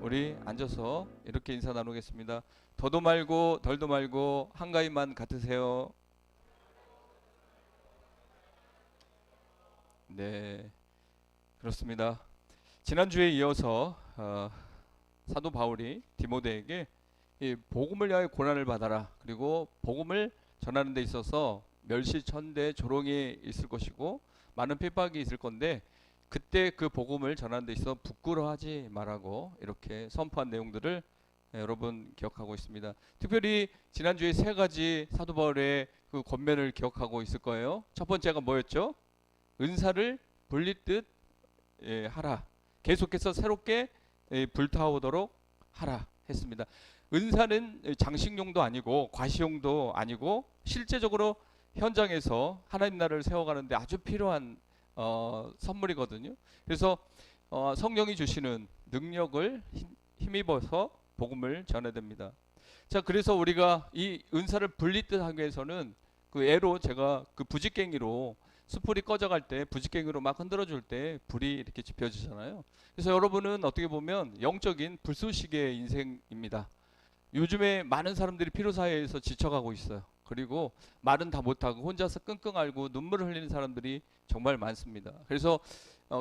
우리 앉아서 이렇게 인사 나누겠습니다. 더도 말고 덜도 말고 한가위만 같으세요. 네, 그렇습니다. 지난주에 이어서 사도 바울이 디모데에게 이 복음을 위하여 고난을 받아라. 그리고 복음을 전하는 데 있어서 멸시천대 조롱이 있을 것이고 많은 핍박이 있을 건데 그때 그 복음을 전하는 데 있어 부끄러워하지 말라고 이렇게 선포한 내용들을 여러분 기억하고 있습니다. 특별히 지난주에 세 가지 사도 바울의 그 권면을 기억하고 있을 거예요. 첫 번째가 뭐였죠? 은사를 불리듯 하라. 계속해서 새롭게 불타오도록 하라 했습니다. 은사는 장식용도 아니고 과시용도 아니고 실제적으로 현장에서 하나님 나라를 세워가는데 아주 필요한 선물이거든요. 그래서 성령이 주시는 능력을 힘입어서 복음을 전해야 됩니다. 자, 그래서 우리가 이 은사를 불리듯 하기 위해서는 그 애로 제가 그 부직갱이로 숯불이 꺼져갈 때 부직갱이로 막 흔들어 줄 때 불이 이렇게 지펴지잖아요. 그래서 여러분은 어떻게 보면 영적인 불쏘시개의 인생입니다. 요즘에 많은 사람들이 피로사회에서 지쳐가고 있어요. 그리고 말은 다 못하고 혼자서 끙끙 앓고 눈물을 흘리는 사람들이 정말 많습니다. 그래서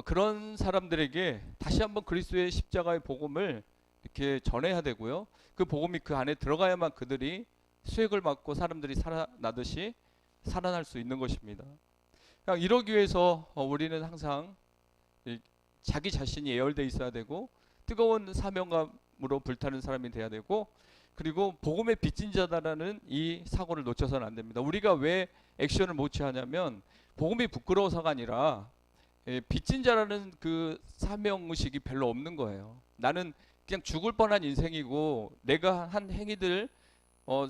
그런 사람들에게 다시 한번 그리스도의 십자가의 복음을 이렇게 전해야 되고요. 그 복음이 그 안에 들어가야만 그들이 수액을 맞고 사람들이 살아나듯이 살아날 수 있는 것입니다. 이러기 위해서 우리는 항상 자기 자신이 예열되어 있어야 되고 뜨거운 사명감으로 불타는 사람이 돼야 되고 그리고 복음의 빚진 자다라는 이 사고를 놓쳐서는 안 됩니다. 우리가 왜 액션을 못 취하냐면 복음이 부끄러워서가 아니라 빚진 자라는 그 사명의식이 별로 없는 거예요. 나는 그냥 죽을 뻔한 인생이고 내가 한 행위들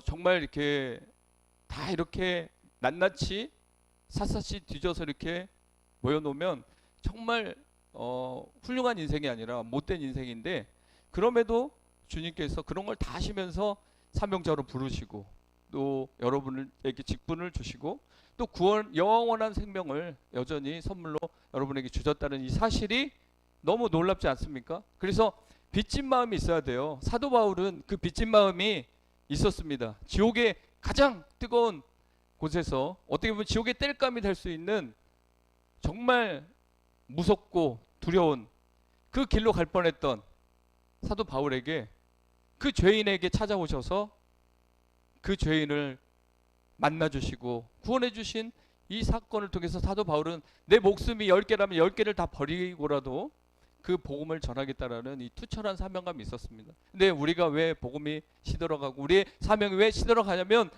정말 이렇게 다 이렇게 낱낱이 샅샅이 뒤져서 이렇게 모여놓으면 정말 훌륭한 인생이 아니라 못된 인생인데 그럼에도 주님께서 그런 걸 다 하시면서 사명자로 부르시고 또 여러분에게 직분을 주시고 또 구원 영원한 생명을 여전히 선물로 여러분에게 주셨다는 이 사실이 너무 놀랍지 않습니까? 그래서 빚진 마음이 있어야 돼요. 사도 바울은 그 빚진 마음이 있었습니다. 지옥의 가장 뜨거운 곳에서 어떻게 보면 지옥의 땔감이 될 수 있는 정말 무섭고 두려운 그 길로 갈 뻔했던 사도 바울에게 그 죄인에게 찾아오셔서 그 죄인을 만나주시고 구원해주신 이 사건을 통해서 사도 바울은 내 목숨이 10개라면 10개를 다 버리고라도 그 복음을 전하겠다라는 이 투철한 사명감이 있었습니다. 근데 우리가 왜 복음이 시들어가고 우리의 사명이 왜 시들어가냐면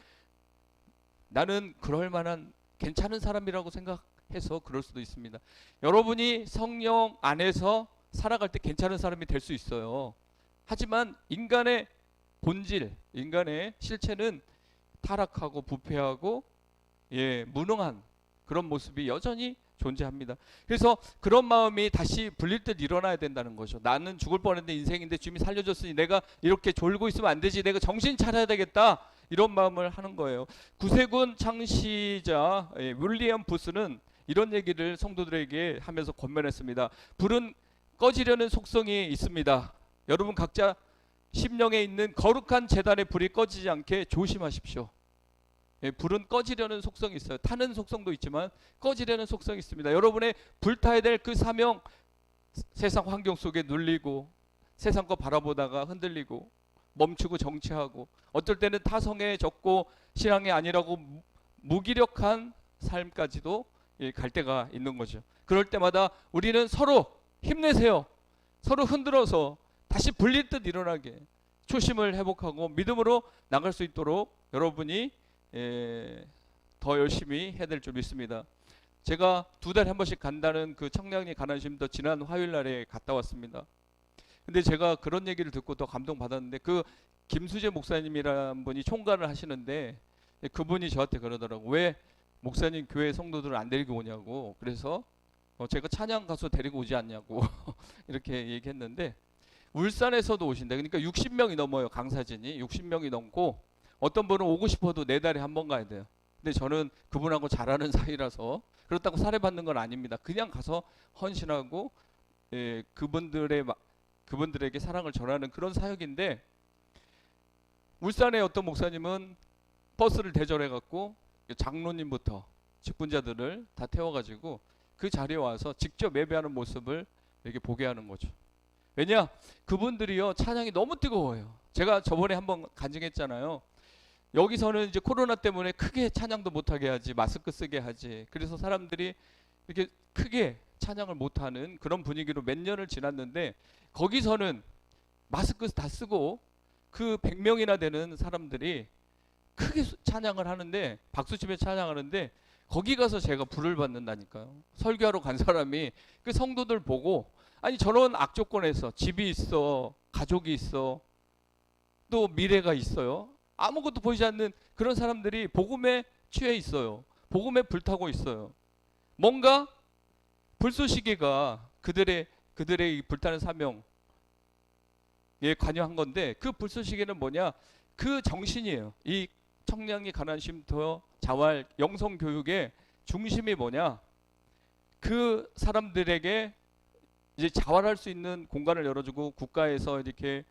나는 그럴 만한 괜찮은 사람이라고 생각해서 그럴 수도 있습니다. 여러분이 성령 안에서 살아갈 때 괜찮은 사람이 될 수 있어요. 하지만 인간의 본질, 인간의 실체는 타락하고 부패하고 무능한 그런 모습이 여전히 존재합니다. 그래서 그런 마음이 다시 불릴 듯 일어나야 된다는 거죠. 나는 죽을 뻔했는데 인생인데 주님이 살려줬으니 내가 이렇게 졸고 있으면 안 되지. 내가 정신 차려야 되겠다. 이런 마음을 하는 거예요. 구세군 창시자 윌리엄 부스는 이런 얘기를 성도들에게 하면서 권면했습니다. 불은 꺼지려는 속성이 있습니다. 여러분 각자 심령에 있는 거룩한 제단의 불이 꺼지지 않게 조심하십시오. 불은 꺼지려는 속성이 있어요. 타는 속성도 있지만 꺼지려는 속성이 있습니다. 여러분의 불타야 될 그 사명, 세상 환경 속에 눌리고 세상 거 바라보다가 흔들리고 멈추고 정치하고 어떨 때는 타성해졌고 신앙이 아니라고 무기력한 삶까지도 갈 때가 있는 거죠. 그럴 때마다 우리는 서로 힘내세요. 서로 흔들어서 다시 불릴 듯 일어나게 초심을 회복하고 믿음으로 나갈 수 있도록 여러분이 더 열심히 해야 될 줄 믿습니다. 제가 2달에 한 번씩 간다는 그 청량리 가나심도 지난 화요일 날에 갔다 왔습니다. 근데 제가 그런 얘기를 듣고 더 감동받았는데 그 김수재 목사님이라는 분이 총괄을 하시는데 그분이 저한테 그러더라고. 왜 목사님 교회 성도들을 안 데리고 오냐고. 그래서 제가 찬양 가수 데리고 오지 않냐고 이렇게 얘기했는데 울산에서도 오신다. 그러니까 60명이 넘어요. 강사진이 60명이 넘고 어떤 분은 오고 싶어도 4달에 한 번 가야 돼요. 근데 저는 그분하고 잘하는 사이라서 그렇다고 살해받는 건 아닙니다. 그냥 가서 헌신하고 그분들의 그분들에게 사랑을 전하는 그런 사역인데, 울산의 어떤 목사님은 버스를 대절해 갖고 장로님부터 직분자들을 다 태워가지고 그 자리에 와서 직접 예배하는 모습을 이렇게 보게 하는 거죠. 왜냐? 그분들이요, 찬양이 너무 뜨거워요. 제가 저번에 한번 간증했잖아요. 여기서는 이제 코로나 때문에 크게 찬양도 못하게 하지, 마스크 쓰게 하지. 그래서 사람들이 이렇게 크게 찬양을 못하는 그런 분위기로 몇 년을 지났는데, 거기서는 마스크 다 쓰고 그 100명이나 되는 사람들이 크게 찬양을 하는데, 박수치며 찬양하는데, 거기 가서 제가 불을 받는다니까요. 설교하러 간 사람이 그 성도들 보고, 아니 저런 악조건에서 집이 있어, 가족이 있어, 또 미래가 있어요, 아무것도 보이지 않는 그런 사람들이 복음에 취해 있어요. 복음에 불타고 있어요. 뭔가 불쏘시개가 그들의 이 불타는 사명에 관여한 건데, 그 불쏘시개는 뭐냐? 그 정신이에요. 이 청량리 가난 쉼터 자활 영성 교육의 중심이 뭐냐? 그 사람들에게 이제 자활할 수 있는 공간을 열어주고, 국가에서 이렇게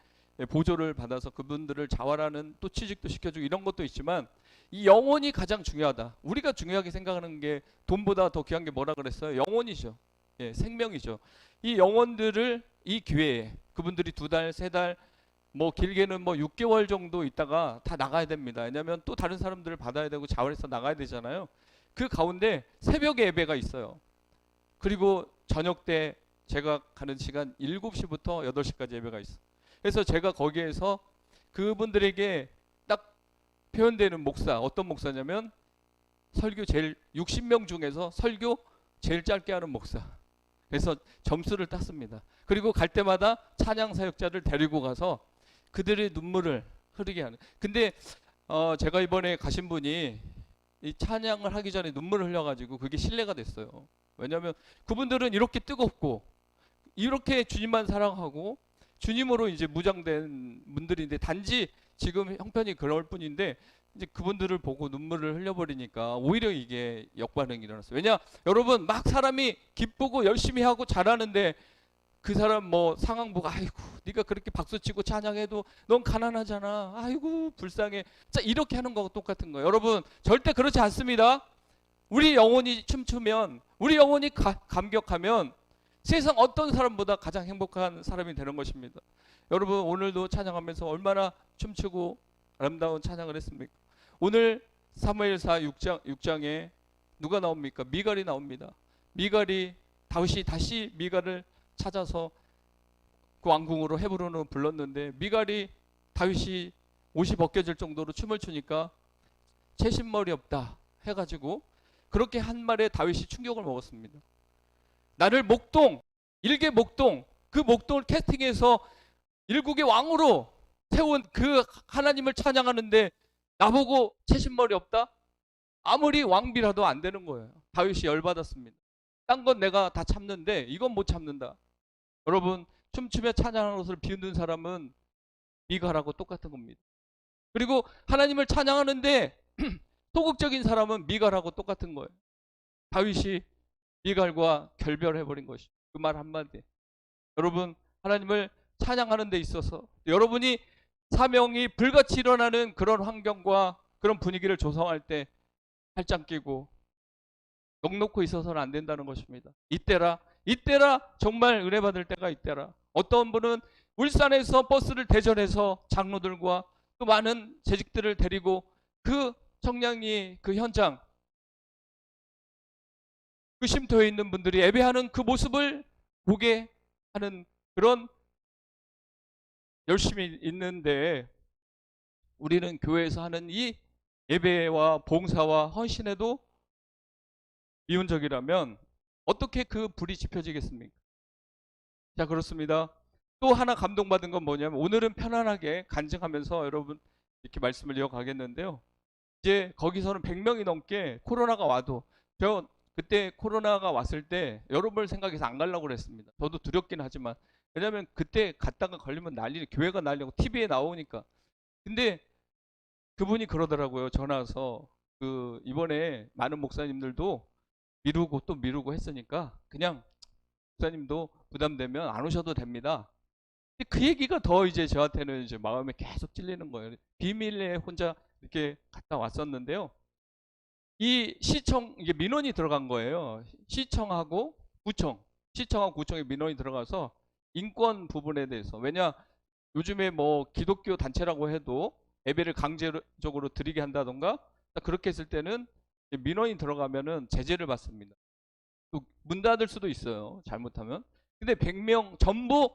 보조를 받아서 그분들을 자활하는 또 취직도 시켜주고 이런 것도 있지만, 이 영혼이 가장 중요하다. 우리가 중요하게 생각하는 게 돈보다 더 귀한 게 뭐라 그랬어요? 영혼이죠. 예, 생명이죠. 이 영혼들을 이 기회에 그분들이 2달, 3달, 뭐 길게는 뭐 6개월 정도 있다가 다 나가야 됩니다. 왜냐하면 또 다른 사람들을 받아야 되고 자활해서 나가야 되잖아요. 그 가운데 새벽에 예배가 있어요. 그리고 저녁 때 제가 가는 시간 7시부터 8시까지 예배가 있어요. 그래서 제가 거기에서 그분들에게 딱 표현되는 목사, 어떤 목사냐면 설교 제일 60명 중에서 설교 제일 짧게 하는 목사. 그래서 점수를 땄습니다. 그리고 갈 때마다 찬양 사역자를 데리고 가서 그들의 눈물을 흐르게 하는. 근데 제가 이번에 가신 분이 이 찬양을 하기 전에 눈물을 흘려가지고 그게 신뢰가 됐어요. 왜냐하면 그분들은 이렇게 뜨겁고 이렇게 주님만 사랑하고 주님으로 이제 무장된 분들인데, 단지 지금 형편이 그럴 뿐인데 이제 그분들을 보고 눈물을 흘려버리니까 오히려 이게 역반응이 일어났어요. 왜냐? 여러분, 막 사람이 기쁘고 열심히 하고 잘하는데 그 사람 뭐 상황 보고, 아이고 네가 그렇게 박수치고 찬양해도 넌 가난하잖아, 아이고 불쌍해, 자 이렇게 하는 거하고 똑같은 거예요. 여러분, 절대 그렇지 않습니다. 우리 영혼이 춤추면, 우리 영혼이 감격하면 세상 어떤 사람보다 가장 행복한 사람이 되는 것입니다. 여러분, 오늘도 찬양하면서 얼마나 춤추고 아름다운 찬양을 했습니까? 오늘 사무엘사 6장에 누가 나옵니까? 미갈이 나옵니다. 미갈이, 다윗이 다시 미갈을 찾아서 그 왕궁으로 헤브론으로 불렀는데, 미갈이 다윗이 옷이 벗겨질 정도로 춤을 추니까 채신머리 없다 해가지고 그렇게 한 말에 다윗이 충격을 먹었습니다. 나를 목동, 일개 목동, 그 목동을 캐스팅해서 일국의 왕으로 세운 그 하나님을 찬양하는데 나보고 채신머리 없다? 아무리 왕비라도 안 되는 거예요. 다윗이 열받았습니다. 딴 건 내가 다 참는데 이건 못 참는다. 여러분, 춤추며 찬양하는 것을 비웃는 사람은 미갈하고 똑같은 겁니다. 그리고 하나님을 찬양하는데 소극적인 사람은 미갈하고 똑같은 거예요. 다윗이 미갈과 결별해버린 것이 그 말 한마디. 여러분, 하나님을 찬양하는 데 있어서 여러분이 사명이 불같이 일어나는 그런 환경과 그런 분위기를 조성할 때 팔짱 끼고 넋 놓고 있어서는 안 된다는 것입니다. 이때라 정말 은혜 받을 때가 이때라. 어떤 분은 울산에서 버스를 대절해서 장로들과 또 많은 재직들을 데리고 그 청량리 그 현장, 그 쉼터에 있는 분들이 예배하는 그 모습을 보게 하는 그런 열심히 있는데, 우리는 교회에서 하는 이 예배와 봉사와 헌신에도 미운적이라면 어떻게 그 불이 지펴지겠습니까? 자, 그렇습니다. 또 하나 감동받은 건 뭐냐면, 오늘은 편안하게 간증하면서 여러분 이렇게 말씀을 이어가겠는데요. 이제 거기서는 100명이 넘게 코로나가 와도, 저 그때 코로나가 왔을 때 여러분을 생각해서 안 가려고 그랬습니다. 저도 두렵긴 하지만, 왜냐하면 그때 갔다가 걸리면 난리, 교회가 난리고 TV에 나오니까. 근데 그분이 그러더라고요. 전화 와서 그 이번에 많은 목사님들도 미루고 또 미루고 했으니까 그냥 목사님도 부담되면 안 오셔도 됩니다. 그 얘기가 더 이제 저한테는 이제 마음에 계속 찔리는 거예요. 비밀리에 혼자 이렇게 갔다 왔었는데요. 이 시청, 이게 민원이 들어간 거예요. 시청하고 구청, 시청하고 구청에 민원이 들어가서 인권 부분에 대해서. 왜냐, 요즘에 뭐 기독교 단체라고 해도 예배를 강제적으로 드리게 한다던가, 그렇게 했을 때는 민원이 들어가면은 제재를 받습니다. 또 문 닫을 수도 있어요, 잘못하면. 근데 100명 전부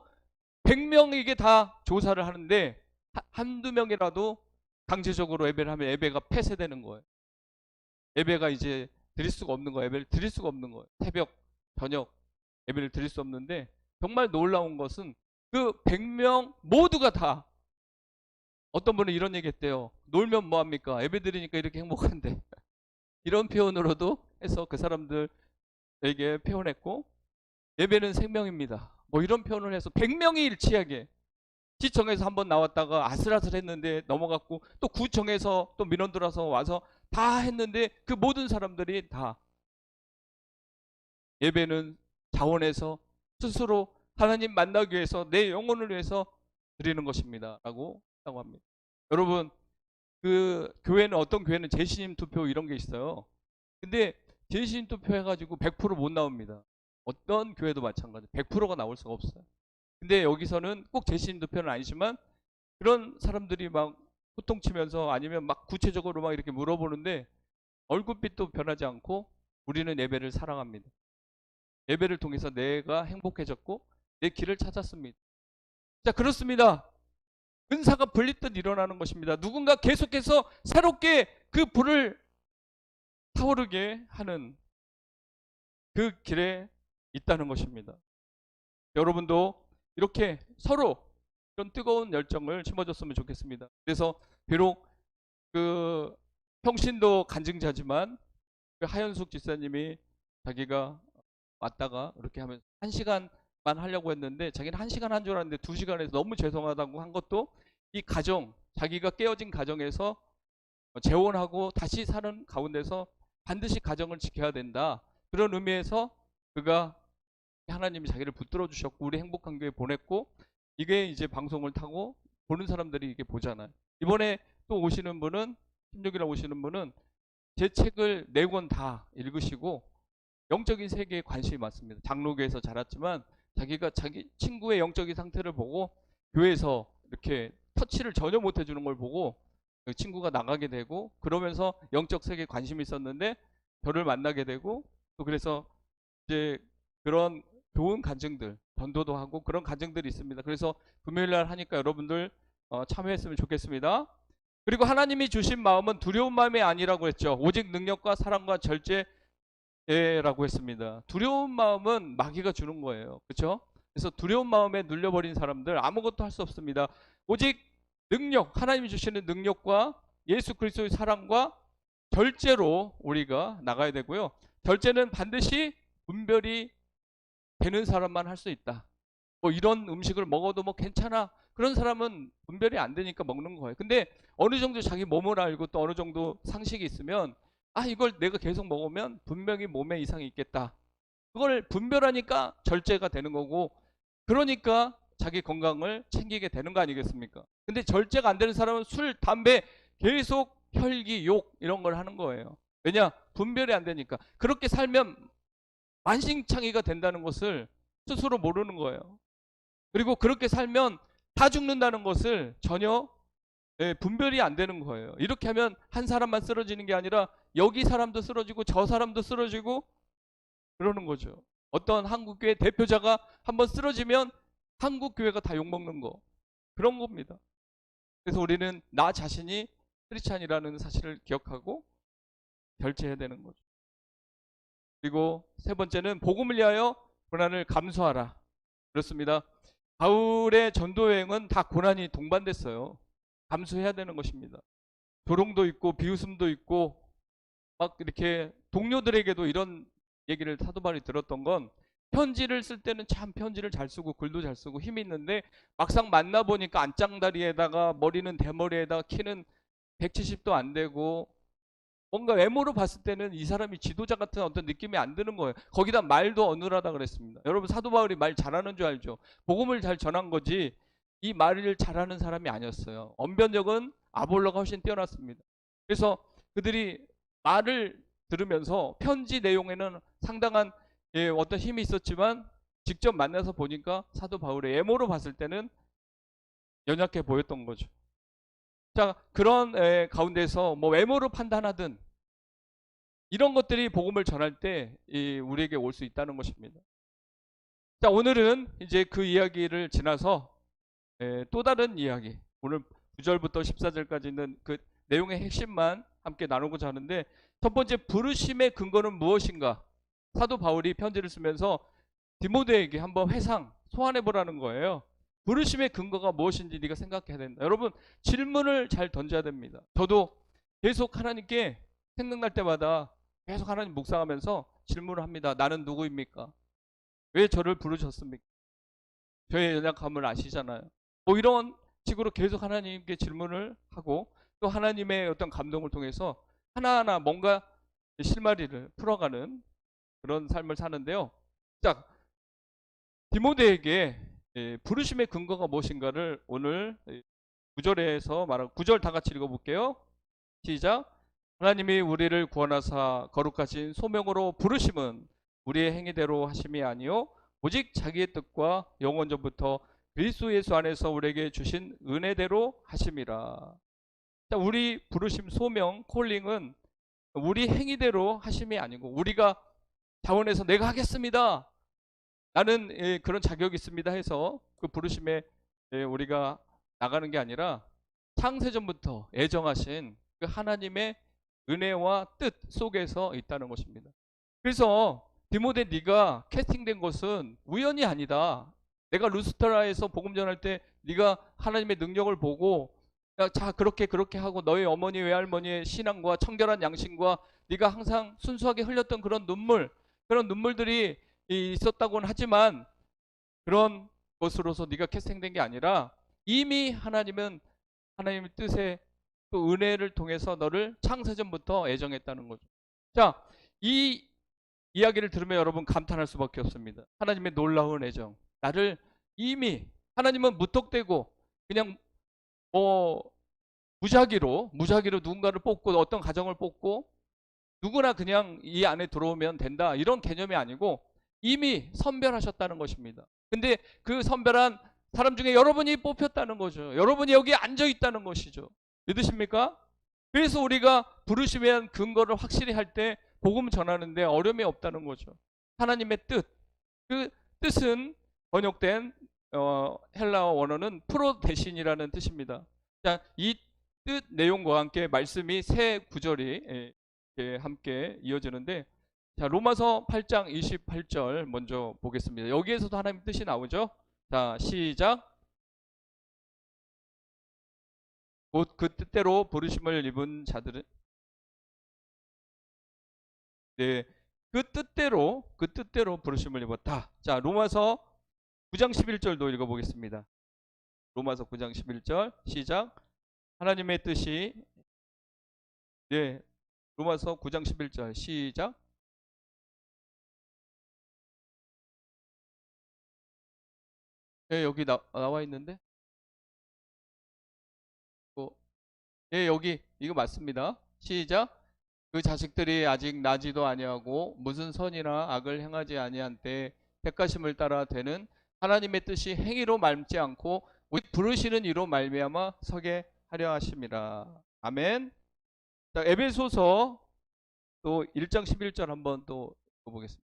100명에게 다 조사를 하는데 한두 명이라도 강제적으로 예배를 하면 예배가 폐쇄되는 거예요. 예배가 이제 드릴 수가 없는 거예요. 예배를 드릴 수가 없는 거예요. 새벽, 저녁 예배를 드릴 수 없는데, 정말 놀라운 것은 그 100명 모두가 다, 어떤 분은 이런 얘기 했대요. 놀면 뭐합니까? 예배 드리니까 이렇게 행복한데. 이런 표현으로도 해서 그 사람들에게 표현했고, 예배는 생명입니다. 뭐 이런 표현을 해서 100명이 일치하게, 시청에서 한번 나왔다가 아슬아슬했는데 넘어갔고, 또 구청에서 또 민원 들어서 와서 다 했는데, 그 모든 사람들이 다 예배는 자원해서 스스로 하나님 만나기 위해서 내 영혼을 위해서 드리는 것입니다 라고 했다고 합니다. 여러분, 그 교회는, 어떤 교회는 재신임 투표 이런 게 있어요. 근데 재신임 투표 해가지고 100%못 나옵니다. 어떤 교회도 마찬가지, 100%가 나올 수가 없어요. 근데 여기서는 꼭 재신임 투표는 아니지만 그런 사람들이 막 호통치면서 아니면 막 구체적으로 막 이렇게 물어보는데 얼굴빛도 변하지 않고 우리는 예배를 사랑합니다. 예배를 통해서 내가 행복해졌고 내 길을 찾았습니다. 자, 그렇습니다. 은사가 불리듯 일어나는 것입니다. 누군가 계속해서 새롭게 그 불을 타오르게 하는 그 길에 있다는 것입니다. 여러분도 이렇게 서로 이런 뜨거운 열정을 심어줬으면 좋겠습니다. 그래서 비록 그 평신도 간증자지만 그 하현숙 집사님이 자기가 왔다가 이렇게 하면 1시간만 하려고 했는데, 자기는 1시간 한 줄 알았는데 2시간에서 너무 죄송하다고 한 것도, 이 가정, 자기가 깨어진 가정에서 재혼하고 다시 사는 가운데서 반드시 가정을 지켜야 된다, 그런 의미에서 그가, 하나님이 자기를 붙들어 주셨고 우리 행복한 교회 보냈고, 이게 이제 방송을 타고 보는 사람들이 이게 보잖아요. 이번에 또 오시는 분은, 16일에 오시는 분은 제 책을 4권 다 읽으시고 영적인 세계에 관심이 많습니다. 장로교에서 자랐지만 자기가 자기 친구의 영적인 상태를 보고 교회에서 이렇게 터치를 전혀 못 해주는 걸 보고 그 친구가 나가게 되고, 그러면서 영적 세계에 관심이 있었는데 저를 만나게 되고, 또 그래서 이제 그런 좋은 간증들, 전도도 하고 그런 간증들이 있습니다. 그래서 금요일날 하니까 여러분들 참여했으면 좋겠습니다. 그리고 하나님이 주신 마음은 두려운 마음이 아니라고 했죠. 오직 능력과 사랑과 절제라고 했습니다. 두려운 마음은 마귀가 주는 거예요. 그렇죠? 그래서 두려운 마음에 눌려버린 사람들 아무것도 할 수 없습니다. 오직 능력, 하나님이 주시는 능력과 예수 그리스도의 사랑과 절제로 우리가 나가야 되고요. 절제는 반드시 분별이 되는 사람만 할 수 있다. 뭐 이런 음식을 먹어도 뭐 괜찮아, 그런 사람은 분별이 안 되니까 먹는 거예요. 근데 어느 정도 자기 몸을 알고 또 어느 정도 상식이 있으면, 아, 이걸 내가 계속 먹으면 분명히 몸에 이상이 있겠다, 그걸 분별하니까 절제가 되는 거고, 그러니까 자기 건강을 챙기게 되는 거 아니겠습니까? 근데 절제가 안 되는 사람은 술, 담배 계속 혈기, 욕 이런 걸 하는 거예요. 왜냐? 분별이 안 되니까. 그렇게 살면 만신창이가 된다는 것을 스스로 모르는 거예요. 그리고 그렇게 살면 다 죽는다는 것을 전혀 분별이 안 되는 거예요. 이렇게 하면 한 사람만 쓰러지는 게 아니라 여기 사람도 쓰러지고 저 사람도 쓰러지고 그러는 거죠. 어떤 한국교회 대표자가 한번 쓰러지면 한국교회가 다 욕먹는 거, 그런 겁니다. 그래서 우리는 나 자신이 크리스찬이라는 사실을 기억하고 결제해야 되는 거죠. 그리고 세 번째는 복음을 위하여 고난을 감수하라. 그렇습니다. 바울의 전도 여행은 다 고난이 동반됐어요. 감수해야 되는 것입니다. 조롱도 있고 비웃음도 있고, 막 이렇게 동료들에게도 이런 얘기를 사도 바울이 들었던 건, 편지를 쓸 때는 참 편지를 잘 쓰고 글도 잘 쓰고 힘이 있는데 막상 만나보니까 안짱다리에다가 머리는 대머리에다가 키는 170도 안 되고, 뭔가 외모로 봤을 때는 이 사람이 지도자 같은 어떤 느낌이 안 드는 거예요. 거기다 말도 어눌하다 그랬습니다. 여러분, 사도 바울이 말 잘하는 줄 알죠? 복음을 잘 전한 거지 이 말을 잘하는 사람이 아니었어요. 언변력은 아볼로가 훨씬 뛰어났습니다. 그래서 그들이 말을 들으면서 편지 내용에는 상당한 어떤 힘이 있었지만 직접 만나서 보니까 사도 바울의 외모로 봤을 때는 연약해 보였던 거죠. 자, 그런 가운데서 뭐 외모로 판단하든 이런 것들이 복음을 전할 때 우리에게 올 수 있다는 것입니다. 자, 오늘은 이제 그 이야기를 지나서 또 다른 이야기, 오늘 9절부터 14절까지 있는 그 내용의 핵심만 함께 나누고자 하는데, 첫 번째, 부르심의 근거는 무엇인가? 사도 바울이 편지를 쓰면서 디모데에게 한번 소환해 보라는 거예요. 부르심의 근거가 무엇인지 네가 생각해야 된다. 여러분, 질문을 잘 던져야 됩니다. 저도 계속 하나님께 생각날 때마다 계속 하나님 묵상하면서 질문을 합니다. 나는 누구입니까? 왜 저를 부르셨습니까? 저의 연약함을 아시잖아요. 뭐 이런 식으로 계속 하나님께 질문을 하고, 또 하나님의 어떤 감동을 통해서 하나하나 뭔가 실마리를 풀어가는 그런 삶을 사는데요. 자, 디모데에게 부르심의 근거가 무엇인가를 오늘 9절에서 말하고, 9절 다 같이 읽어볼게요. 시작. 하나님이 우리를 구원하사 거룩하신 소명으로 부르심은 우리의 행위대로 하심이 아니요 오직 자기의 뜻과 영원 전부터 그리스도 예수 안에서 우리에게 주신 은혜대로 하심이라. 자, 우리 부르심, 소명, 콜링은 우리 행위대로 하심이 아니고, 우리가 자원해서 내가 하겠습니다, 나는 그런 자격이 있습니다 해서 그 부르심에 우리가 나가는 게 아니라, 창세전부터 애정하신 그 하나님의 은혜와 뜻 속에서 있다는 것입니다. 그래서 디모데, 네가 캐스팅된 것은 우연이 아니다. 내가 루스트라에서 복음 전할 때 네가 하나님의 능력을 보고, 자, 그렇게 하고 너의 어머니 외할머니의 신앙과 청결한 양심과 네가 항상 순수하게 흘렸던 그런 눈물들이 있었다고는 하지만, 그런 것으로서 네가 캐스팅된 게 아니라 이미 하나님은 하나님의 뜻에 또 은혜를 통해서 너를 창세전부터 애정했다는 거죠. 자, 이 이야기를 들으면 여러분 감탄할 수밖에 없습니다. 하나님의 놀라운 애정. 나를 이미, 하나님은 무턱대고 그냥 무작위로 누군가를 뽑고 어떤 가정을 뽑고 누구나 그냥 이 안에 들어오면 된다, 이런 개념이 아니고 이미 선별하셨다는 것입니다. 근데 그 선별한 사람 중에 여러분이 뽑혔다는 거죠. 여러분이 여기 앉아 있다는 것이죠. 믿으십니까? 그래서 우리가 부르심에 대한 근거를 확실히 할 때 복음 전하는데 어려움이 없다는 거죠. 하나님의 뜻, 그 뜻은 번역된 헬라어 원어는 프로데신이라는 뜻입니다. 자, 이 뜻 내용과 함께 말씀이 세 구절이 함께 이어지는데, 자, 로마서 8장 28절 먼저 보겠습니다. 여기에서도 하나님 뜻이 나오죠. 자, 시작. 곧 그 뜻대로 부르심을 입은 자들은, 그 뜻대로 부르심을 입었다. 자, 로마서 9장 11절도 읽어보겠습니다. 로마서 9장 11절 시작. 하나님의 뜻이, 로마서 9장 11절 시작. 여기 나와 있는데, 여기 이거 맞습니다. 시작. 그 자식들이 아직 나지도 아니하고 무슨 선이나 악을 행하지 아니한 때 택하심을 따라 되는 하나님의 뜻이 행위로 말지 않고 오직 부르시는 이로 말미암아 서게 하려 하심이라. 아멘. 자, 에베소서 또 1장 11절 한번 또 보겠습니다.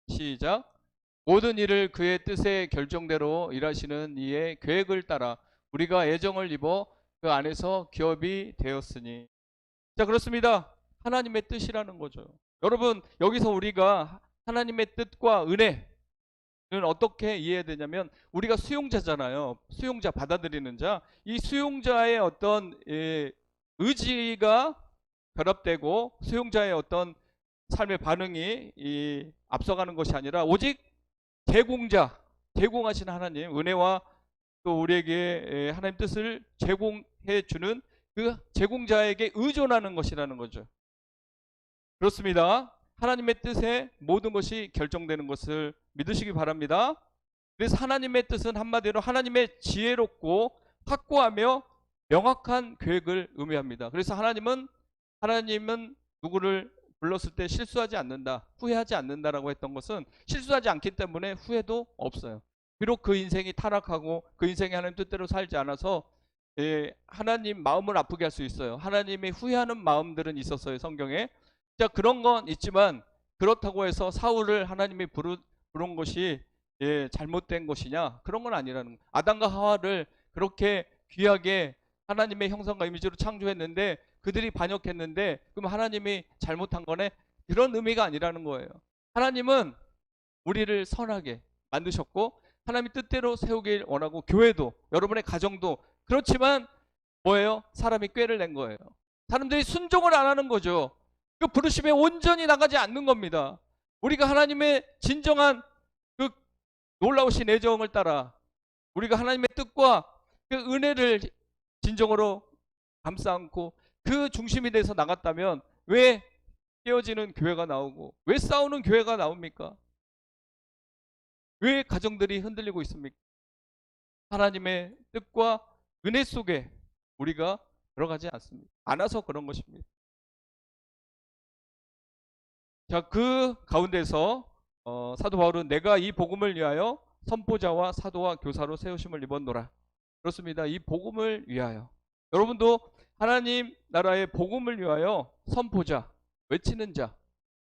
시작. 모든 일을 그의 뜻의 결정대로 일하시는 이의 계획을 따라 우리가 애정을 입어 그 안에서 기업이 되었으니. 자, 그렇습니다. 하나님의 뜻이라는 거죠. 여러분, 여기서 우리가 하나님의 뜻과 은혜는 어떻게 이해해야 되냐면, 우리가 수용자잖아요. 수용자, 받아들이는 자. 이 수용자의 어떤 의지가 결합되고 수용자의 어떤 삶의 반응이 앞서가는 것이 아니라, 오직 제공하신 하나님, 은혜와 또 우리에게 하나님 뜻을 제공해 주는 그 제공자에게 의존하는 것이라는 거죠. 그렇습니다. 하나님의 뜻에 모든 것이 결정되는 것을 믿으시기 바랍니다. 그래서 하나님의 뜻은 한마디로 하나님의 지혜롭고 확고하며 명확한 계획을 의미합니다. 그래서 하나님은 누구를 불렀을 때 실수하지 않는다, 후회하지 않는다라고 했던 것은 실수하지 않기 때문에 후회도 없어요. 비록 그 인생이 타락하고 그 인생이 하나님 뜻대로 살지 않아서 하나님 마음을 아프게 할 수 있어요. 하나님이 후회하는 마음들은 있었어요, 성경에. 자, 그런 건 있지만 그렇다고 해서 사울을 하나님이 부른 것이 잘못된 것이냐? 그런 건 아니라는 거예요. 아담과 하와를 그렇게 귀하게 하나님의 형상과 이미지로 창조했는데 그들이 반역했는데 그럼 하나님이 잘못한 거네? 그런 의미가 아니라는 거예요. 하나님은 우리를 선하게 만드셨고 하나님의 뜻대로 세우길 원하고 교회도 여러분의 가정도 그렇지만 뭐예요? 사람이 꾀를 낸 거예요. 사람들이 순종을 안 하는 거죠. 그 부르심에 온전히 나가지 않는 겁니다. 우리가 하나님의 진정한 그 놀라우신 애정을 따라 우리가 하나님의 뜻과 그 은혜를 진정으로 감싸 안고 그 중심이 돼서 나갔다면 왜 깨어지는 교회가 나오고 왜 싸우는 교회가 나옵니까? 왜 가정들이 흔들리고 있습니까? 하나님의 뜻과 은혜 속에 우리가 들어가지 않습니다. 않아서 그런 것입니다. 자, 그 가운데서 사도 바울은 내가 이 복음을 위하여 선포자와 사도와 교사로 세우심을 입었노라. 그렇습니다. 이 복음을 위하여. 여러분도 하나님 나라의 복음을 위하여 선포자, 외치는 자.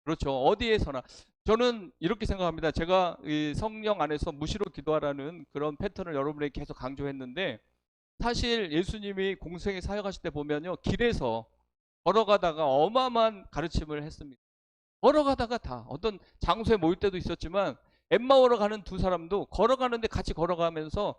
그렇죠. 어디에서나. 저는 이렇게 생각합니다. 제가 이 성령 안에서 무시로 기도하라는 그런 패턴을 여러분에게 계속 강조했는데 사실 예수님이 공생에 사역하실 때 보면요. 길에서 걸어가다가 어마어마한 가르침을 했습니다. 걸어가다가 다 어떤 장소에 모일 때도 있었지만 엠마오로 가는 두 사람도 걸어가는데 같이 걸어가면서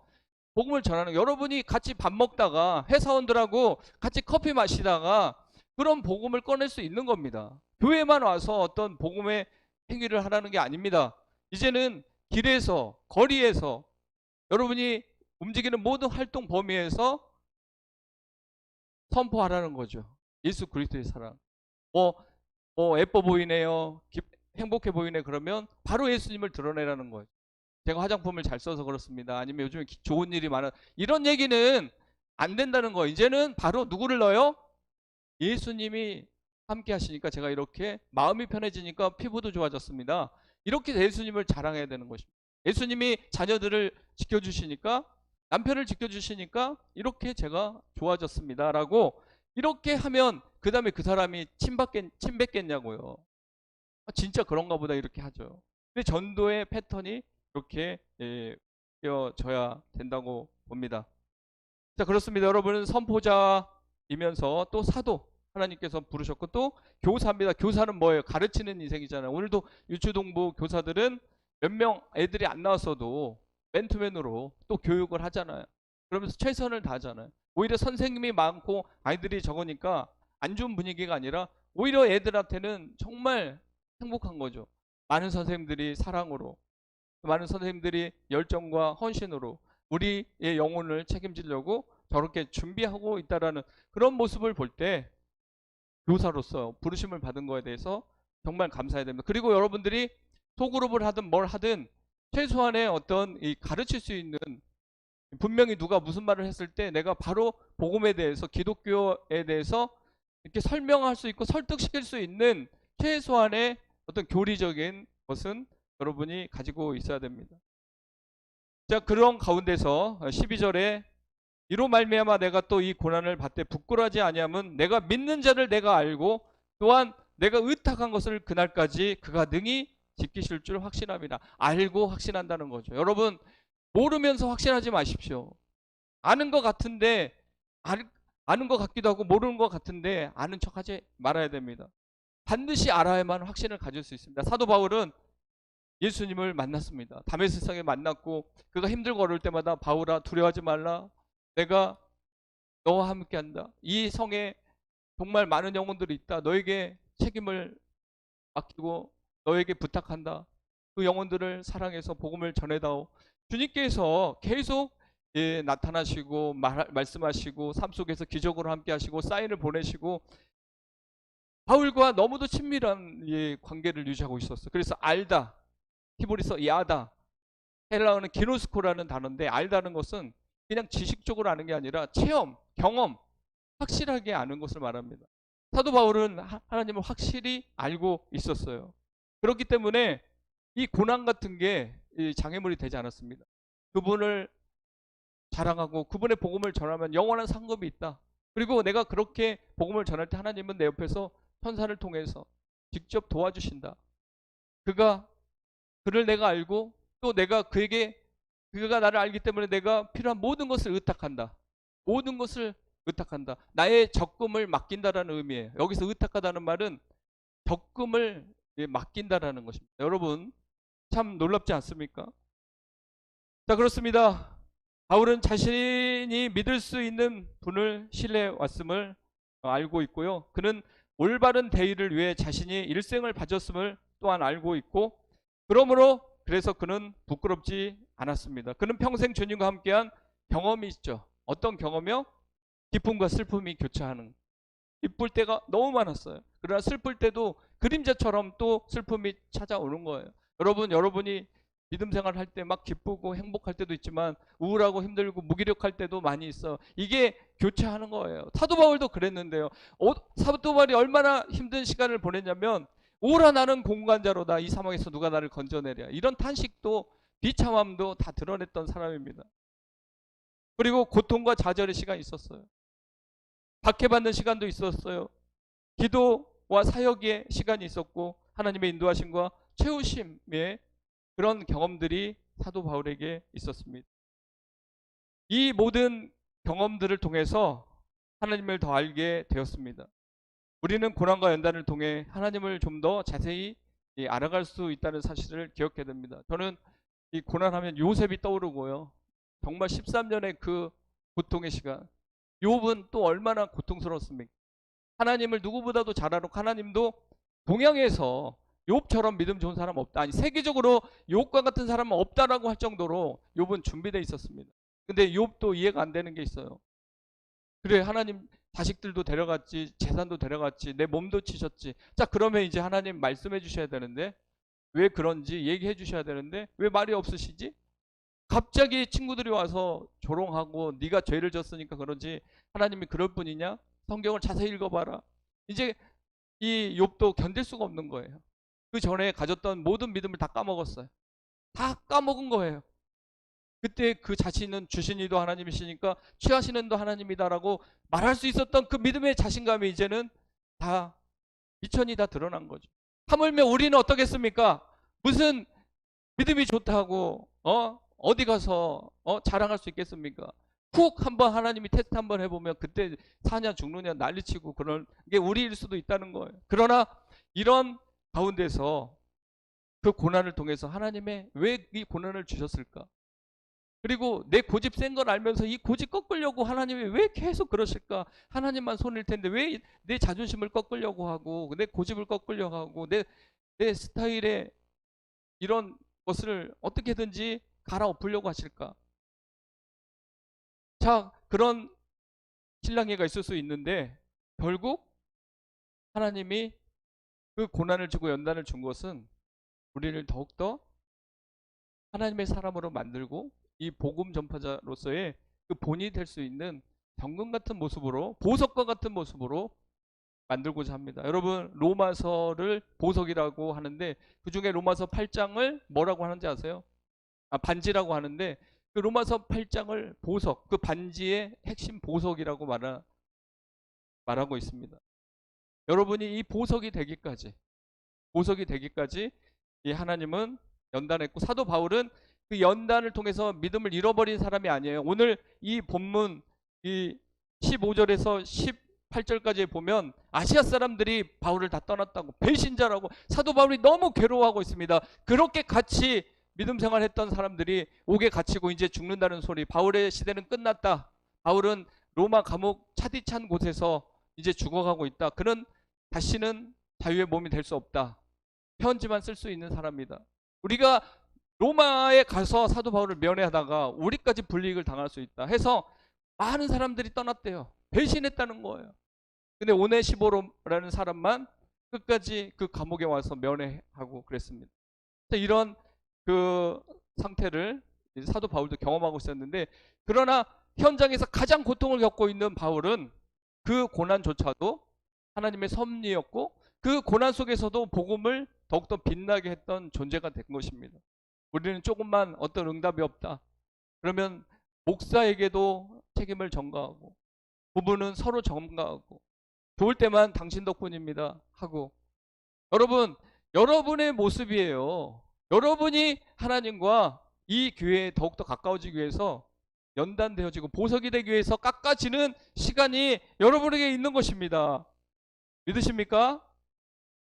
복음을 전하는 여러분이 같이 밥 먹다가 회사원들하고 같이 커피 마시다가 그런 복음을 꺼낼 수 있는 겁니다. 교회만 와서 어떤 복음의 행위를 하라는 게 아닙니다. 이제는 길에서 거리에서 여러분이 움직이는 모든 활동 범위에서 선포하라는 거죠. 예수 그리스도의 사랑. 예뻐 보이네요. 행복해 보이네. 그러면 바로 예수님을 드러내라는 거예요. 제가 화장품을 잘 써서 그렇습니다. 아니면 요즘에 좋은 일이 많아. 이런 얘기는 안 된다는 거예요. 이제는 바로 누구를 넣어요? 예수님이 함께 하시니까 제가 이렇게 마음이 편해지니까 피부도 좋아졌습니다. 이렇게 예수님을 자랑해야 되는 것입니다. 예수님이 자녀들을 지켜주시니까 남편을 지켜주시니까 이렇게 제가 좋아졌습니다. 라고 이렇게 하면 그 다음에 그 사람이 침 뱉겠냐고요. 진짜 그런가 보다 이렇게 하죠. 근데 전도의 패턴이 이렇게 띄어져야 된다고 봅니다. 자, 그렇습니다. 여러분은 선포자이면서 또 사도 하나님께서 부르셨고 또 교사입니다. 교사는 뭐예요? 가르치는 인생이잖아요. 오늘도 유초동부 교사들은 몇 명 애들이 안 나왔어도 맨투맨으로 또 교육을 하잖아요. 그러면서 최선을 다하잖아요. 오히려 선생님이 많고 아이들이 적으니까 안 좋은 분위기가 아니라 오히려 애들한테는 정말 행복한 거죠. 많은 선생님들이 사랑으로, 많은 선생님들이 열정과 헌신으로 우리의 영혼을 책임지려고 저렇게 준비하고 있다라는 그런 모습을 볼 때 교사로서 부르심을 받은 거에 대해서 정말 감사해야 됩니다. 그리고 여러분들이 소그룹을 하든 뭘 하든 최소한의 어떤 이 가르칠 수 있는 분명히 누가 무슨 말을 했을 때 내가 바로 복음에 대해서 기독교에 대해서 이렇게 설명할 수 있고 설득시킬 수 있는 최소한의 어떤 교리적인 것은 여러분이 가지고 있어야 됩니다. 자, 그런 가운데서 12절에 이로 말미암아 내가 또 이 고난을 받되 부끄러워하지 아니함은 내가 믿는 자를 내가 알고 또한 내가 의탁한 것을 그날까지 그가 능히 지키실 줄 확신함이라. 알고 확신한다는 거죠. 여러분 모르면서 확신하지 마십시오. 아는 것 같은데 아는 것 같기도 하고 모르는 것 같은데 아는 척하지 말아야 됩니다. 반드시 알아야만 확신을 가질 수 있습니다. 사도 바울은 예수님을 만났습니다. 다메섹성에 만났고 그가 힘들고 어려울 때마다 바울아 두려워하지 말라. 내가 너와 함께한다. 이 성에 정말 많은 영혼들이 있다. 너에게 책임을 맡기고 너에게 부탁한다. 그 영혼들을 사랑해서 복음을 전해다오. 주님께서 계속 나타나시고 말씀하시고 삶 속에서 기적으로 함께하시고 사인을 보내시고 바울과 너무도 친밀한 관계를 유지하고 있었어요. 그래서 알다, 히브리서 야다, 헬라어는 기노스코라는 단어인데, 알다는 것은 그냥 지식적으로 아는 게 아니라 체험, 경험, 확실하게 아는 것을 말합니다. 사도 바울은 하나님을 확실히 알고 있었어요. 그렇기 때문에 이 고난 같은 게 장애물이 되지 않았습니다. 그분을 자랑하고 그분의 복음을 전하면 영원한 상급이 있다. 그리고 내가 그렇게 복음을 전할 때 하나님은 내 옆에서 천사를 통해서 직접 도와주신다. 그를 내가 알고 또 내가 그가 나를 알기 때문에 내가 필요한 모든 것을 의탁한다. 모든 것을 의탁한다. 나의 적금을 맡긴다라는 의미예요. 여기서 의탁하다는 말은 적금을 맡긴다라는 것입니다. 여러분 참 놀랍지 않습니까? 자, 그렇습니다. 바울은 자신이 믿을 수 있는 분을 신뢰해 왔음을 알고 있고요. 그는 올바른 대의를 위해 자신이 일생을 바쳤음을 또한 알고 있고, 그래서 그는 부끄럽지 않았습니다. 그는 평생 주님과 함께한 경험이 있죠. 어떤 경험이요? 기쁨과 슬픔이 교차하는. 기쁠 때가 너무 많았어요. 그러나 슬플 때도 그림자처럼 또 슬픔이 찾아오는 거예요. 여러분이 믿음 생활 할 때 막 기쁘고 행복할 때도 있지만 우울하고 힘들고 무기력할 때도 많이 있어. 이게 교차하는 거예요. 사도 바울도 그랬는데요. 사도 바울이 얼마나 힘든 시간을 보냈냐면, 오라 나는 공관자로다. 이 사막에서 누가 나를 건져내랴. 이런 탄식도 비참함도 다 드러냈던 사람입니다. 그리고 고통과 좌절의 시간이 있었어요. 박해받는 시간도 있었어요. 기도와 사역의 시간이 있었고, 하나님의 인도하심과 채우심의 그런 경험들이 사도 바울에게 있었습니다. 이 모든 경험들을 통해서 하나님을 더 알게 되었습니다. 우리는 고난과 연단을 통해 하나님을 좀 더 자세히 알아갈 수 있다는 사실을 기억해야 됩니다. 저는 이 고난하면 요셉이 떠오르고요. 정말 13년의 그 고통의 시간. 욥은 또 얼마나 고통스러웠습니까? 하나님을 누구보다도 잘 알고, 하나님도 동양에서 욥처럼 믿음 좋은 사람 없다. 아니, 세계적으로 욥과 같은 사람은 없다라고 할 정도로 욥은 준비되어 있었습니다. 근데 욥도 이해가 안 되는 게 있어요. 그래, 하나님 자식들도 데려갔지, 재산도 데려갔지, 내 몸도 치셨지. 자, 그러면 이제 하나님 말씀해 주셔야 되는데, 왜 그런지 얘기해 주셔야 되는데 왜 말이 없으시지? 갑자기 친구들이 와서 조롱하고 네가 죄를 졌으니까 그런지 하나님이 그럴 뿐이냐? 성경을 자세히 읽어봐라. 이제 이 욥도 견딜 수가 없는 거예요. 그 전에 가졌던 모든 믿음을 다 까먹었어요. 다 까먹은 거예요. 그때 그 자신은 주신 이도 하나님이시니까 취하시는 도 하나님이다라고 말할 수 있었던 그 믿음의 자신감이 이제는 다 미천이 다 드러난 거죠. 하물며 우리는 어떻겠습니까? 무슨 믿음이 좋다고 어디 가서 자랑할 수 있겠습니까? 훅 한번 하나님이 테스트 한번 해보면 그때 사냐 죽느냐 난리치고 그런 게 우리일 수도 있다는 거예요. 그러나 이런 가운데서 그 고난을 통해서 하나님의 왜 이 고난을 주셨을까? 그리고 내 고집 센 걸 알면서 이 고집 꺾으려고 하나님이 왜 계속 그러실까? 하나님만 손일 텐데 왜 내 자존심을 꺾으려고 하고 내 고집을 꺾으려고 하고 내 스타일에 이런 것을 어떻게든지 갈아엎으려고 하실까? 자, 그런 신랑이가 있을 수 있는데 결국 하나님이 그 고난을 주고 연단을 준 것은 우리를 더욱더 하나님의 사람으로 만들고 이 복음 전파자로서의 그 본이 될 수 있는 정금 같은 모습으로, 보석과 같은 모습으로 만들고자 합니다. 여러분, 로마서를 보석이라고 하는데 그 중에 로마서 8장을 뭐라고 하는지 아세요? 반지라고 하는데 그 로마서 8장을 보석, 그 반지의 핵심 보석이라고 말하고 있습니다. 여러분이 이 보석이 되기까지 이 하나님은 연단했고, 사도 바울은 그 연단을 통해서 믿음을 잃어버린 사람이 아니에요. 오늘 이 본문 이 15절에서 18절까지 보면 아시아 사람들이 바울을 다 떠났다고, 배신자라고 사도 바울이 너무 괴로워하고 있습니다. 그렇게 같이 믿음 생활했던 사람들이 옥에 갇히고 이제 죽는다는 소리, 바울의 시대는 끝났다, 바울은 로마 감옥 차디찬 곳에서 이제 죽어가고 있다, 그는 다시는 자유의 몸이 될 수 없다, 편지만 쓸 수 있는 사람이다. 우리가 로마에 가서 사도 바울을 면회하다가 우리까지 불이익을 당할 수 있다 해서 많은 사람들이 떠났대요. 배신했다는 거예요. 근데 오네시보로라는 사람만 끝까지 그 감옥에 와서 면회하고 그랬습니다. 이런 그 상태를 사도 바울도 경험하고 있었는데, 그러나 현장에서 가장 고통을 겪고 있는 바울은 그 고난조차도 하나님의 섭리였고, 그 고난 속에서도 복음을 더욱더 빛나게 했던 존재가 된 것입니다. 우리는 조금만 어떤 응답이 없다 그러면 목사에게도 책임을 전가하고, 부부는 서로 전가하고, 좋을 때만 당신 덕분입니다 하고. 여러분, 여러분의 모습이에요. 여러분이 하나님과 이 교회에 더욱더 가까워지기 위해서, 연단되어지고 보석이 되기 위해서 깎아지는 시간이 여러분에게 있는 것입니다. 믿으십니까?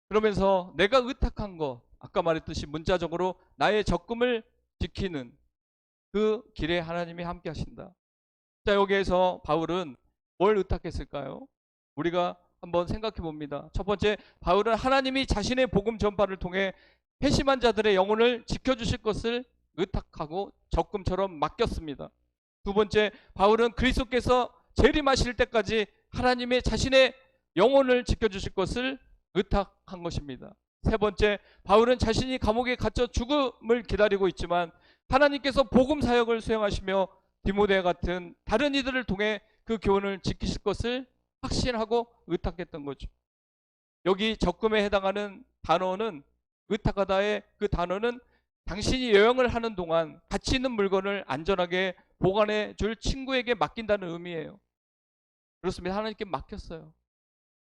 그러면서 내가 의탁한 것, 아까 말했듯이 문자적으로 나의 적금을 지키는 그 길에 하나님이 함께 하신다. 자, 여기에서 바울은 뭘 의탁했을까요? 우리가 한번 생각해 봅니다. 첫 번째, 바울은 하나님이 자신의 복음 전파를 통해 회심한 자들의 영혼을 지켜주실 것을 의탁하고 적금처럼 맡겼습니다. 두 번째, 바울은 그리스도께서 재림하실 때까지 하나님의 자신의 영혼을 지켜주실 것을 의탁한 것입니다. 세 번째, 바울은 자신이 감옥에 갇혀 죽음을 기다리고 있지만 하나님께서 복음 사역을 수행하시며 디모데 같은 다른 이들을 통해 그 교훈을 지키실 것을 확신하고 의탁했던 거죠. 여기 적금에 해당하는 단어는, 의탁하다의 그 단어는 당신이 여행을 하는 동안 가치 있는 물건을 안전하게 보관해 줄 친구에게 맡긴다는 의미예요. 그렇습니다. 하나님께 맡겼어요.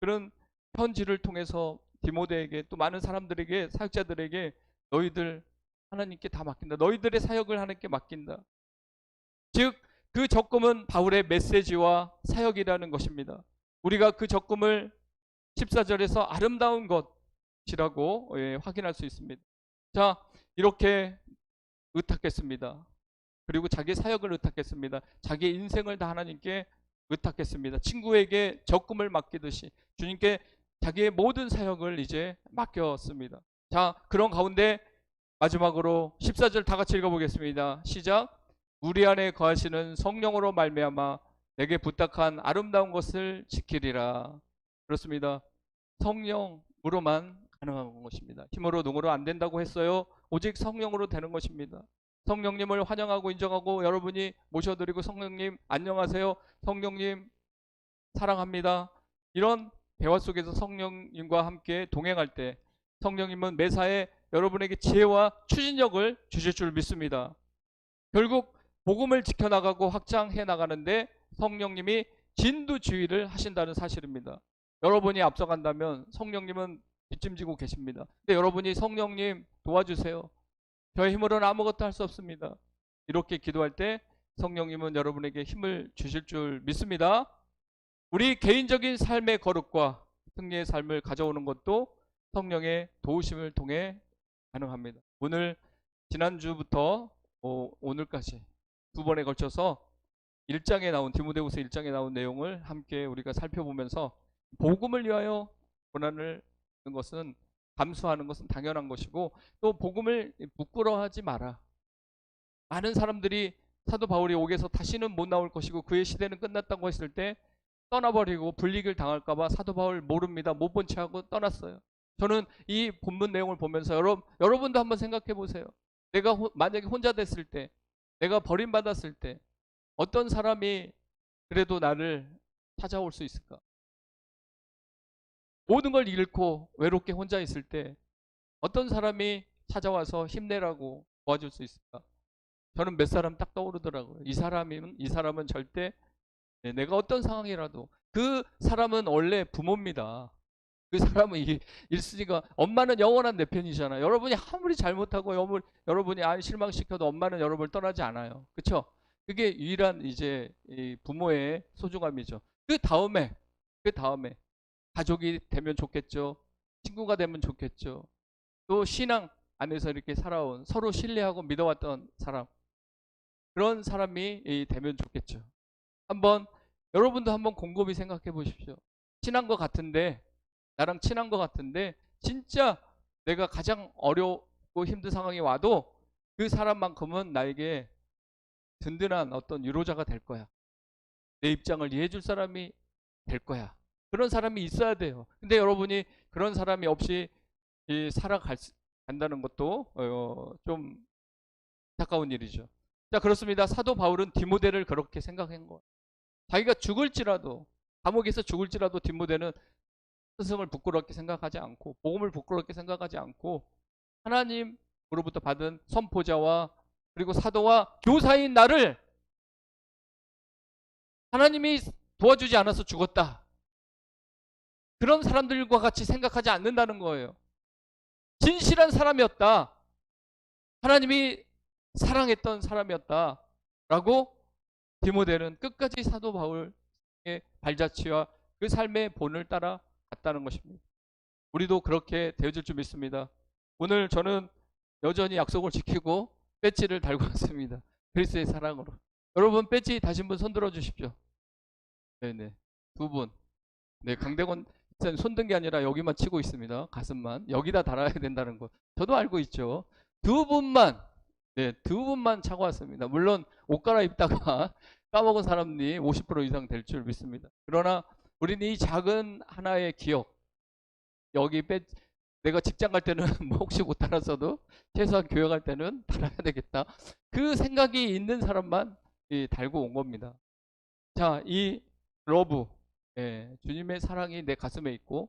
그런 편지를 통해서 디모데에게, 또 많은 사람들에게, 사역자들에게 너희들 하나님께 다 맡긴다. 너희들의 사역을 하나님께 맡긴다. 즉 그 적금은 바울의 메시지와 사역이라는 것입니다. 우리가 그 적금을 14절에서 아름다운 것이라고 확인할 수 있습니다. 자, 이렇게 의탁했습니다. 그리고 자기 사역을 의탁했습니다. 자기 인생을 다 하나님께 의탁했습니다. 친구에게 적금을 맡기듯이 주님께 자기의 모든 사역을 이제 맡겼습니다. 자, 그런 가운데 마지막으로 14절 다 같이 읽어보겠습니다. 시작. 우리 안에 거하시는 성령으로 말미암아 내게 부탁한 아름다운 것을 지키리라. 그렇습니다. 성령으로만 가능한 것입니다. 힘으로 능으로 안 된다고 했어요. 오직 성령으로 되는 것입니다. 성령님을 환영하고 인정하고 여러분이 모셔드리고, 성령님 안녕하세요, 성령님 사랑합니다, 이런 대화 속에서 성령님과 함께 동행할 때 성령님은 매사에 여러분에게 지혜와 추진력을 주실 줄 믿습니다. 결국 복음을 지켜나가고 확장해 나가는데 성령님이 진두지휘를 하신다는 사실입니다. 여러분이 앞서간다면 성령님은 뒷짐지고 계십니다. 근데 여러분이 성령님 도와주세요, 저의 힘으로는 아무것도 할 수 없습니다, 이렇게 기도할 때 성령님은 여러분에게 힘을 주실 줄 믿습니다. 우리 개인적인 삶의 거룩과 승리의 삶을 가져오는 것도 성령의 도우심을 통해 가능합니다. 오늘 지난주부터 오늘까지 두 번에 걸쳐서 1장에 나온, 디모데후서 1장에 나온 내용을 함께 우리가 살펴보면서 복음을 위하여 고난을 하는 것은, 감수하는 것은 당연한 것이고, 또 복음을 부끄러워하지 마라. 많은 사람들이 사도 바울이 옥에서 다시는 못 나올 것이고 그의 시대는 끝났다고 했을 때 떠나버리고 불이익을 당할까봐 사도 바울 모릅니다, 못 본 채하고 떠났어요. 저는 이 본문 내용을 보면서 여러분도 한번 생각해 보세요. 내가 만약에 혼자 됐을 때, 내가 버림받았을 때 어떤 사람이 그래도 나를 찾아올 수 있을까? 모든 걸 잃고 외롭게 혼자 있을 때 어떤 사람이 찾아와서 힘내라고 도와줄 수 있을까? 저는 몇 사람 딱 떠오르더라고요. 이 사람은 절대, 내가 어떤 상황이라도, 그 사람은 원래 부모입니다. 그 사람은 일순위가, 엄마는 영원한 내 편이잖아요. 여러분이 아무리 잘못하고 여러분이 실망시켜도 엄마는 여러분을 떠나지 않아요. 그렇죠? 그게 유일한 이제 이 부모의 소중함이죠. 그 다음에 가족이 되면 좋겠죠. 친구가 되면 좋겠죠. 또 신앙 안에서 이렇게 살아온, 서로 신뢰하고 믿어왔던 사람, 그런 사람이 되면 좋겠죠. 여러분도 한번 곰곰이 생각해 보십시오. 친한 것 같은데, 나랑 친한 것 같은데 진짜 내가 가장 어렵고 힘든 상황이 와도 그 사람만큼은 나에게 든든한 어떤 위로자가 될 거야. 내 입장을 이해해 줄 사람이 될 거야. 그런 사람이 있어야 돼요. 근데 여러분이 그런 사람이 없이 살아간다는 것도 좀 안타까운 일이죠. 자, 그렇습니다. 사도 바울은 디모데를 그렇게 생각한 거예요. 자기가 죽을지라도, 감옥에서 죽을지라도 디모데는 스승을 부끄럽게 생각하지 않고, 복음을 부끄럽게 생각하지 않고, 하나님으로부터 받은 선포자와 그리고 사도와 교사인 나를 하나님이 도와주지 않아서 죽었다, 그런 사람들과 같이 생각하지 않는다는 거예요. 진실한 사람이었다, 하나님이 사랑했던 사람이었다 라고 디모데는 끝까지 사도 바울의 발자취와 그 삶의 본을 따라 갔다는 것입니다. 우리도 그렇게 되어질 줄 믿습니다. 오늘 저는 여전히 약속을 지키고 배지를 달고 왔습니다. 그리스도의 사랑으로. 여러분, 배지 다신 분 손들어 주십시오. 네네, 두 분. 네, 강대건 손든 게 아니라 여기만 치고 있습니다. 가슴만. 여기다 달아야 된다는 거 저도 알고 있죠. 두 분만, 네, 두 분만 차고 왔습니다. 물론 옷 갈아입다가 까먹은 사람이 50% 이상 될 줄 믿습니다. 그러나 우리는 이 작은 하나의 기억, 여기 내가 직장 갈 때는 뭐 혹시 못 달았어도 최소한 교회 갈 때는 달아야 되겠다, 그 생각이 있는 사람만 달고 온 겁니다. 자, 이 러브, 예, 주님의 사랑이 내 가슴에 있고,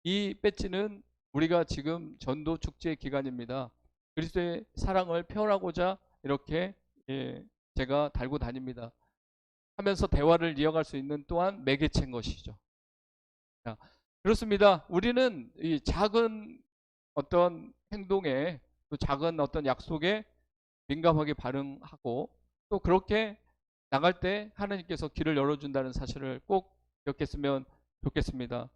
이 배지는 우리가 지금 전도 축제 기간입니다. 그리스도의 사랑을 표현하고자 이렇게, 예, 제가 달고 다닙니다. 하면서 대화를 이어갈 수 있는 또한 매개체인 것이죠. 자, 그렇습니다. 우리는 이 작은 어떤 행동에, 또 작은 어떤 약속에 민감하게 반응하고, 또 그렇게 나갈 때 하나님께서 길을 열어준다는 사실을 꼭 기억했으면 좋겠습니다.